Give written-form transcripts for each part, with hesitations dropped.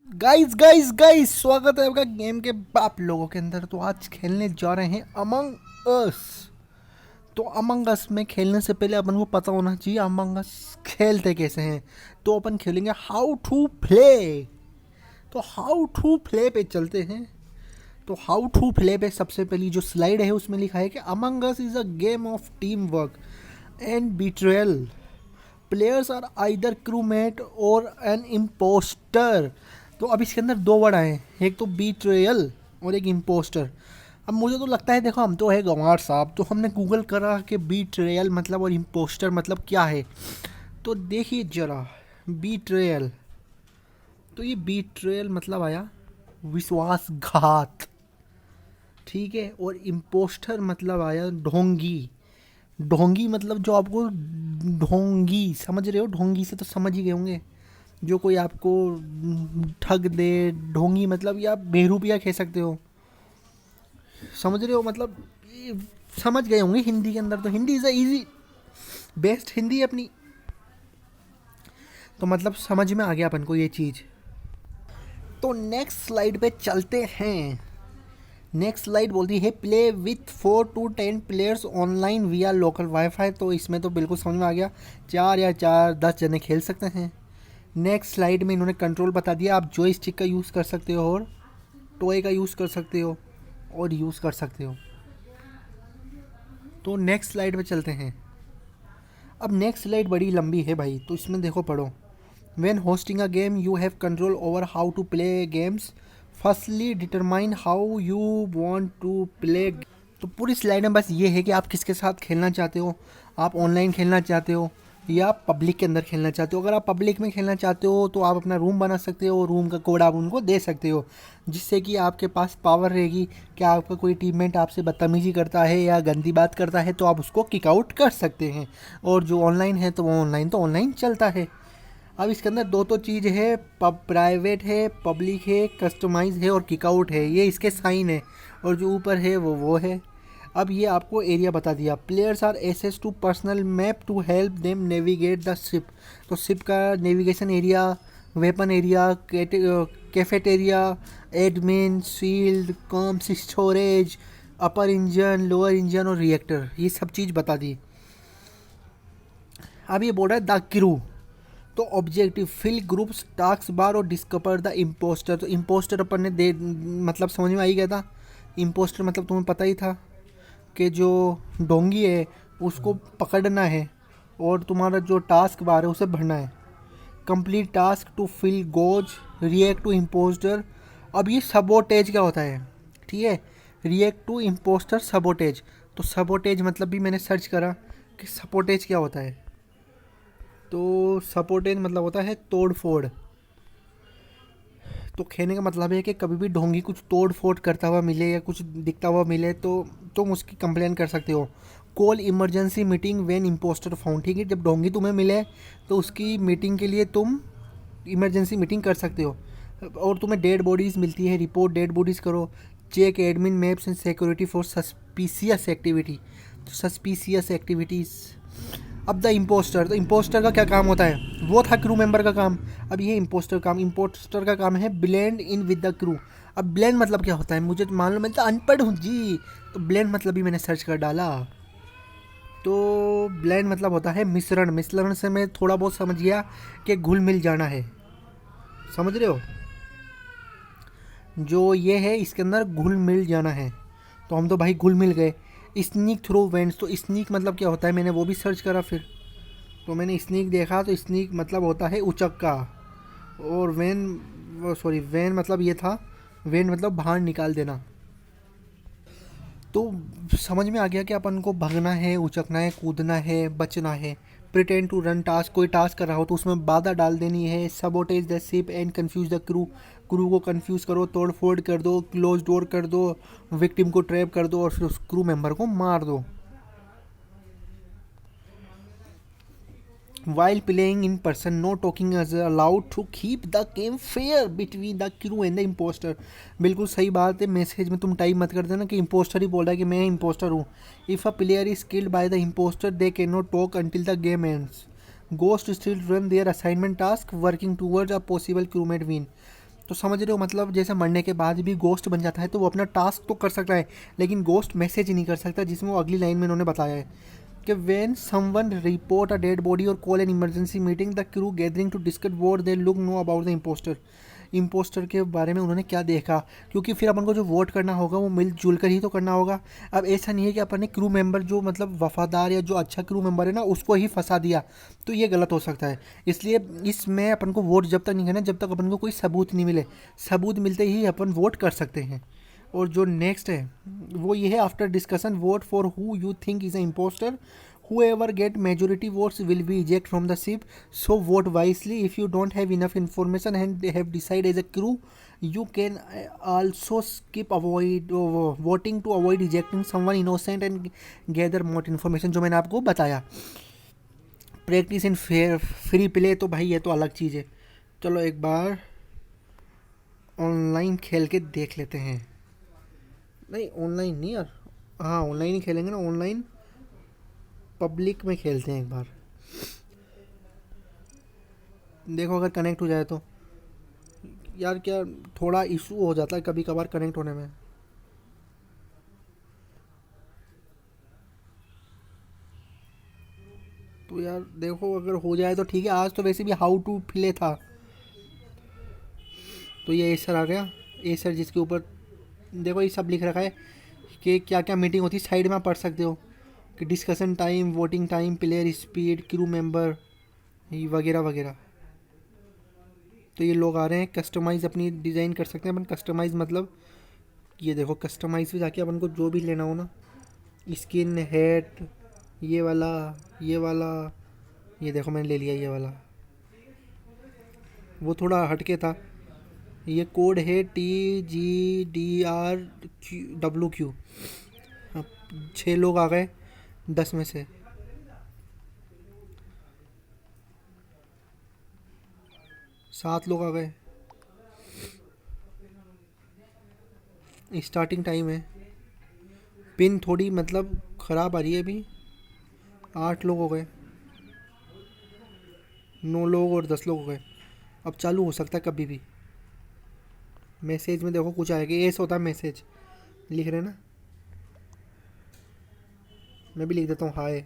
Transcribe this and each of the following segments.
Guys guys guys, स्वागत है आपका गेम के आप लोगों के अंदर। तो आज खेलने जा रहे हैं अमंग अस। तो अमंग अस में खेलने से पहले अपन को पता होना चाहिए अमंग अस खेलते कैसे हैं। तो अपन खेलेंगे हाउ टू प्ले। तो हाउ टू प्ले पे चलते हैं। तो हाउ टू प्ले पे सबसे पहली जो स्लाइड है उसमें लिखा है कि Among Us is a game of teamwork and betrayal. Players are either crewmate or an impostor. तो अब इसके अंदर दो वर्ड आए हैं, एक तो बीट्रेयल और एक इम्पोस्टर। अब मुझे तो लगता है, देखो हम तो है गंवार साहब, तो हमने गूगल करा कि बीट्रेयल मतलब और इम्पोस्टर मतलब क्या है। तो देखिए जरा, बीट्रेयल, तो ये बीट्रेयल मतलब आया विश्वासघात, ठीक है। और इम्पोस्टर मतलब आया ढोंगी। ढोंगी मतलब जो आपको, ढोंगी समझ रहे हो, ढोंगी से तो समझ ही गए होंगे, जो कोई आपको ठग दे। ढोंगी मतलब या बेरुपया कह सकते हो, समझ रहे हो मतलब, ये समझ गए होंगे हिंदी के अंदर। तो Hindi is a easy best Hindi है अपनी। तो मतलब समझ में आ गया अपन को ये चीज़। तो नेक्स्ट स्लाइड पे चलते हैं। नेक्स्ट स्लाइड बोलती है play with 4 to 10 players online विया लोकल वाईफाई। तो इसमें तो बिल्कुल समझ में आ गया, 4 या 4 10 जने खेल सकते हैं। नेक्स्ट स्लाइड में इन्होंने कंट्रोल बता दिया, आप जॉय स्टिक का यूज़ कर सकते हो और टॉय का यूज़ कर सकते हो और यूज़ कर सकते हो। तो नेक्स्ट स्लाइड पे चलते हैं। अब नेक्स्ट स्लाइड बड़ी लंबी है भाई, तो इसमें देखो पढ़ो। When hosting a game, you have control over how to play games. Firstly, determine how you want to play. तो पूरी स्लाइड में बस ये है कि आप किसके साथ खेलना चाहते हो। आप ऑनलाइन खेलना चाहते हो या पब्लिक के अंदर खेलना चाहते हो। अगर आप पब्लिक में खेलना चाहते हो तो आप अपना रूम बना सकते हो, रूम का कोड आप उनको दे सकते हो, जिससे कि आपके पास पावर रहेगी कि आपका कोई टीममेट आपसे बदतमीजी करता है या गंदी बात करता है तो आप उसको किक आउट कर सकते हैं। और जो ऑनलाइन है तो वो ऑनलाइन तो ऑनलाइन चलता है। अब इसके अंदर दो तो चीज़ है, प्राइवेट है, पब्लिक है, कस्टमाइज है और किकआउट है। ये इसके साइन है और जो ऊपर है वो है। अब ये आपको एरिया बता दिया। Players are access to personal map to help them navigate the ship. तो शिप का navigation area, weapon area, cafeteria, admin, shield, comms, storage, upper engine, lower engine और रिएक्टर, ये सब चीज़ बता दी। अब ये बोल रहा है द क्रू। तो objective fill groups task bar और डिस्कवर द इम्पोस्टर। तो इम्पोस्टर अपन ने दे मतलब समझ में आ ही गया था। इम्पोस्टर मतलब तुम्हें पता ही था कि जो डोंगी है उसको पकड़ना है और तुम्हारा जो टास्क बार है उसे भरना है। Complete task to fill gauge, react to impostor. अब ये सबोटेज क्या होता है, ठीक है। React to impostor sabotage. तो सबोटेज मतलब भी मैंने सर्च करा कि सबोटेज क्या होता है। तो सपोर्टेज मतलब होता है तोड़ फोड़। तो कहने का मतलब है कि कभी भी ढोंगी कुछ तोड़ फोड़ करता हुआ मिले या कुछ दिखता हुआ मिले तो तुम उसकी कंप्लेन कर सकते हो। Call emergency meeting when impostor found, ठीक है। जब ढोंगी तुम्हें मिले तो उसकी मीटिंग के लिए तुम इमरजेंसी मीटिंग कर सकते हो। और तुम्हें डेड बॉडीज़ मिलती है, रिपोर्ट डेड बॉडीज़ करो। Check admin maps and security for suspicious activity. तो सस्पिशियस एक्टिविटीज़। अब द इम्पोस्टर, तो इम्पोस्टर का क्या काम होता है, वो था क्रू मेंबर का काम। अब ये इम्पोस्टर का काम है blend in with the crew. अब ब्लेंड मतलब क्या होता है, मुझे तो मालूम, मैं तो अनपढ़ हूँ जी। तो ब्लेंड मतलब भी मैंने सर्च कर डाला। तो ब्लेंड मतलब होता है मिश्रण। मिश्रण से मैं थोड़ा बहुत समझ गया कि घुल मिल जाना है, समझ रहे हो। जो ये है इसके अंदर घुल मिल जाना है। तो हम तो भाई घुल मिल गए। स्नीक थ्रू वेंट्स, तो स्नीक मतलब क्या होता है मैंने वो भी सर्च करा फिर। तो मैंने स्नीक देखा तो स्नीक मतलब होता है उचक्का। और वैन मतलब ये था, वैन मतलब बाहर निकाल देना। तो समझ में आ गया कि अपन को भागना है, उचकना है, कूदना है, बचना है। प्रिटेंड टू रन टास्क, कोई टास्क कर रहा हो तो उसमें बाधा डाल देनी है। Sabotage the ship and confuse the crew, crew को कंफ्यूज करो, तोड़ फोड़ कर दो, क्लोज डोर कर दो, विक्टिम को ट्रैप कर दो और फिर उस क्रू मेंबर को मार दो। While playing in person, no talking is allowed to keep the game fair between the crew and the imposter। बिल्कुल सही बात है, मैसेज में तुम टाइप मत कर देना कि इम्पोस्टर ही बोल रहा है कि मैं इम्पोस्टर हूँ। If a player is killed by the impostor they can not talk until the game ends. Ghost still run their assignment task working towards a possible crewmate win. तो समझ रहे हो, मतलब जैसे मरने के बाद भी गोस्ट बन जाता है तो वो अपना टास्क तो कर सकता है, लेकिन गोस्ट मैसेज नहीं कर सकता, जिसमें वो अगली लाइन में उन्होंने बताया है कि when someone report a dead body और call an emergency meeting the crew gathering to discuss what they look know about the impostor. Impostor के बारे में उन्होंने क्या देखा, क्योंकि फिर अपन को जो वोट करना होगा वो मिलजुल कर ही तो करना होगा। अब ऐसा नहीं है कि अपन ने क्रू मेंबर जो मतलब वफादार या जो अच्छा क्रू मेंबर है ना उसको ही फंसा दिया, तो ये गलत हो सकता है। इसलिए इसमें अपन को वोट जब तक नहीं करना जब तक अपन को कोई सबूत नहीं मिले, सबूत मिलते ही अपन वोट कर सकते हैं। और जो नेक्स्ट है वो ये है, after discussion vote for who you think is a impostor, whoever get majority votes will be ejected from the ship, so vote wisely. If you don't have enough information and have decided as a crew, you can also skip avoid voting to avoid ejecting someone innocent and gather more information, जो मैंने आपको बताया। Practice in fair free play, तो भाई ये तो अलग चीज़ है। चलो एक बार ऑनलाइन खेल के देख लेते हैं। नहीं ऑनलाइन नहीं यार, हाँ ऑनलाइन ही खेलेंगे ना, ऑनलाइन पब्लिक में खेलते हैं एक बार। देखो अगर कनेक्ट हो जाए तो। यार क्या थोड़ा इशू हो जाता है कभी कभार कनेक्ट होने में। तो यार देखो अगर हो जाए तो ठीक है। आज तो वैसे भी हाउ टू प्ले था, तो ये एसर आ गया। एसर जिसके ऊपर देखो ये सब लिख रखा है कि क्या क्या मीटिंग होती है, साइड में आप पढ़ सकते हो कि discussion time, voting time, player speed, crew member वगैरह वगैरह। तो ये लोग आ रहे हैं, कस्टमाइज़ अपनी डिज़ाइन कर सकते हैं अपन। कस्टमाइज़ मतलब ये देखो, कस्टमाइज़ में जाके अपन को जो भी लेना हो ना, स्किन, हेड, ये वाला, ये वाला, ये देखो मैंने ले लिया ये वाला। वो थोड़ा हटके था। ये कोड है TGDRWQ। अब 6 लोग आ गए 10 में से। 7 लोग आ गए। स्टार्टिंग टाइम है। पिन थोड़ी मतलब ख़राब आ रही है अभी। 8 लोग हो गए, 9 लोग और 10 लोग हो गए। अब चालू हो सकता है कभी भी। मैसेज में देखो कुछ आएगा, एस होता है मैसेज, लिख रहे हैं ना। मैं भी लिख देता हूँ हाय।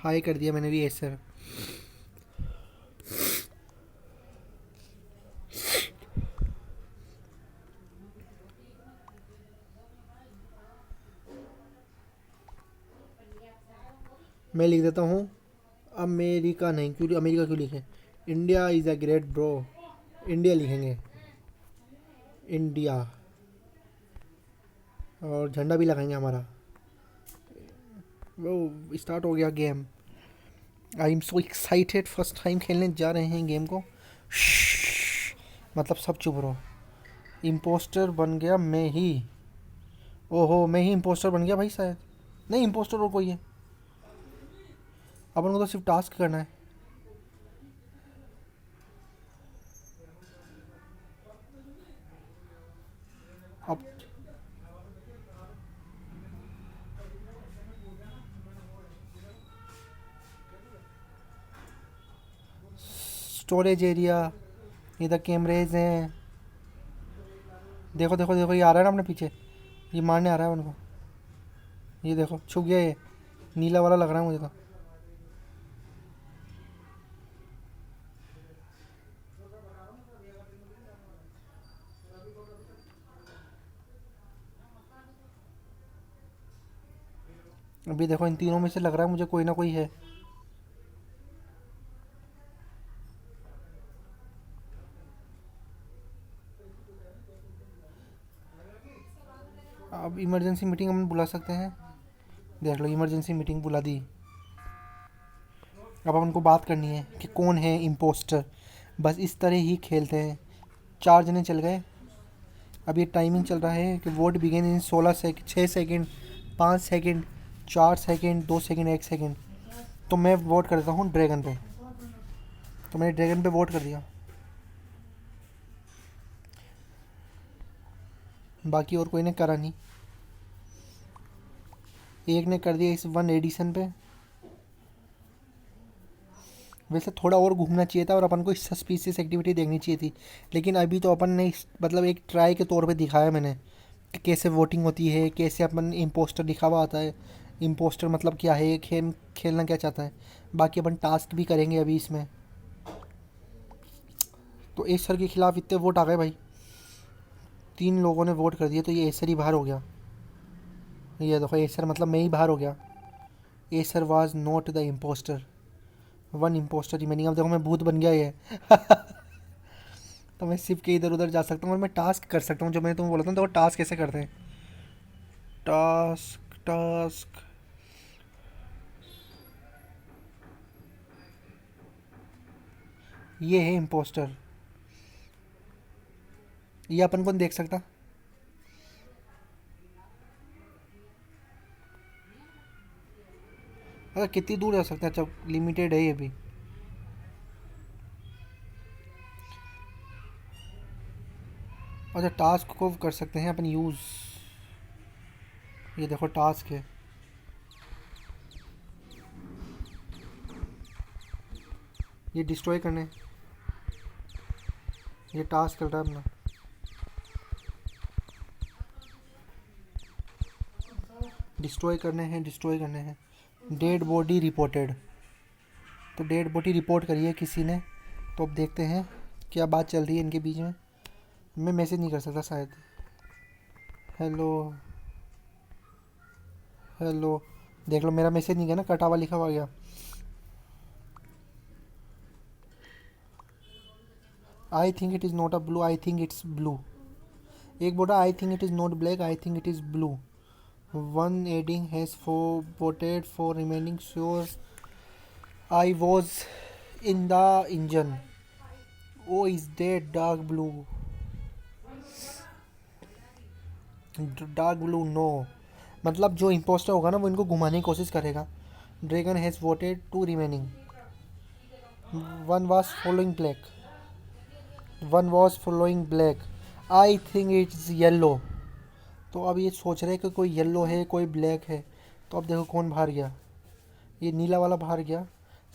हाय कर दिया मैंने भी, एस सर। मैं लिख देता हूँ अमेरिका, नहीं क्यों अमेरिका क्यों लिखे, India is a great bro. India लिखेंगे, इंडिया। और झंडा भी लगाएंगे हमारा। वो स्टार्ट हो गया game. I am so excited, first time खेलने जा रहे हैं गेम को। मतलब सब चुप रहो। इम्पोस्टर बन गया मैं ही। ओहो मैं ही इम्पोस्टर बन गया भाई शायद। नहीं इम्पोस्टर और कोई है, अपन को तो सिर्फ टास्क करना है। अब स्टोरेज एरिया, इधर कैमरेज हैं। देखो देखो देखो ये आ रहा है ना अपने पीछे, ये मारने आ रहा है उनको। ये देखो छुप गया, ये नीला वाला लग रहा है मुझे तो। अभी देखो इन तीनों में से लग रहा है मुझे कोई ना कोई है। अब इमरजेंसी मीटिंग हम बुला सकते हैं। देख लो इमरजेंसी मीटिंग बुला दी। अब अपन को बात करनी है कि कौन है इम्पोस्टर। बस इस तरह ही खेलते हैं। 4 जने चल गए। अब ये टाइमिंग चल रहा है कि vote began in 16 second, 6 second, 5 second, 4 second, 2 second, 1 second. तो मैं वोट करता हूँ ड्रैगन पे। तो मैंने ड्रैगन पे वोट कर दिया। बाकी और कोई ने करा नहीं। एक ने कर दिया इस 1 एडिशन पे। वैसे थोड़ा और घूमना चाहिए था और अपन को सस्पिशियस एक्टिविटी देखनी चाहिए थी, लेकिन अभी तो अपन ने मतलब एक ट्राई के तौर पे दिखाया मैंने कि कैसे वोटिंग होती है, कैसे अपन इम्पोस्टर दिखावा आता है, इम्पोस्टर मतलब क्या है, खेलना क्या चाहता है। बाकी अपन टास्क भी करेंगे अभी इसमें। तो एसर के खिलाफ इतने वोट आ गए भाई, 3 लोगों ने वोट कर दिया, तो ये एसर ही बाहर हो गया। ये देखो एसर मतलब मैं ही बाहर हो गया। Acer was not the impostor, 1 impostor remaining. अब देखो मैं भूत बन गया ये तो मैं सिर्फ के इधर उधर जा सकता हूँ और मैं टास्क कर सकता हूँ, जो मैंने तुम्हें बोला था। देखो टास्क कैसे करते हैं, टास्क टास्क ये है इम्पोस्टर, ये अपन कौन देख सकता। अगर कितनी दूर जा सकते हैं, अच्छा लिमिटेड है ये भी। अच्छा टास्क को कर सकते हैं अपन यूज़, ये देखो टास्क है, ये डिस्ट्रॉय करने, ये टास्क चल रहा है अपना। डिस्ट्रॉय करने हैं, डिस्ट्रॉय करने हैं। डेड बॉडी रिपोर्टेड, तो डेड बॉडी रिपोर्ट करी है किसी ने। तो अब देखते हैं क्या बात चल रही है इनके बीच में। मैं मैसेज नहीं कर सकता शायद। हेलो हेलो, देख लो मेरा मैसेज नहीं गया ना, कटावा लिखा हुआ गया। I think it is not a blue, I think it's blue. एक बोला I think it is not black, I think it is blue. 1 adding has for voted for remaining sure I was in the engine. Oh, is that dark blue? Dark blue no, मतलब जो impostor होगा ना वो इनको घुमाने की कोशिश करेगा। Dragon has voted two remaining, 1 was following black, 1 was following black, I think it's yellow. तो अब ये सोच रहे हैं कि कोई येलो है कोई ब्लैक है। तो अब देखो कौन बाहर गया, ये नीला वाला बाहर गया।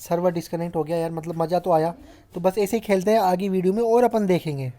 सर्वर डिस्कनेक्ट हो गया यार, मतलब मज़ा तो आया। तो बस ऐसे ही खेलते हैं आगे वीडियो में और अपन देखेंगे।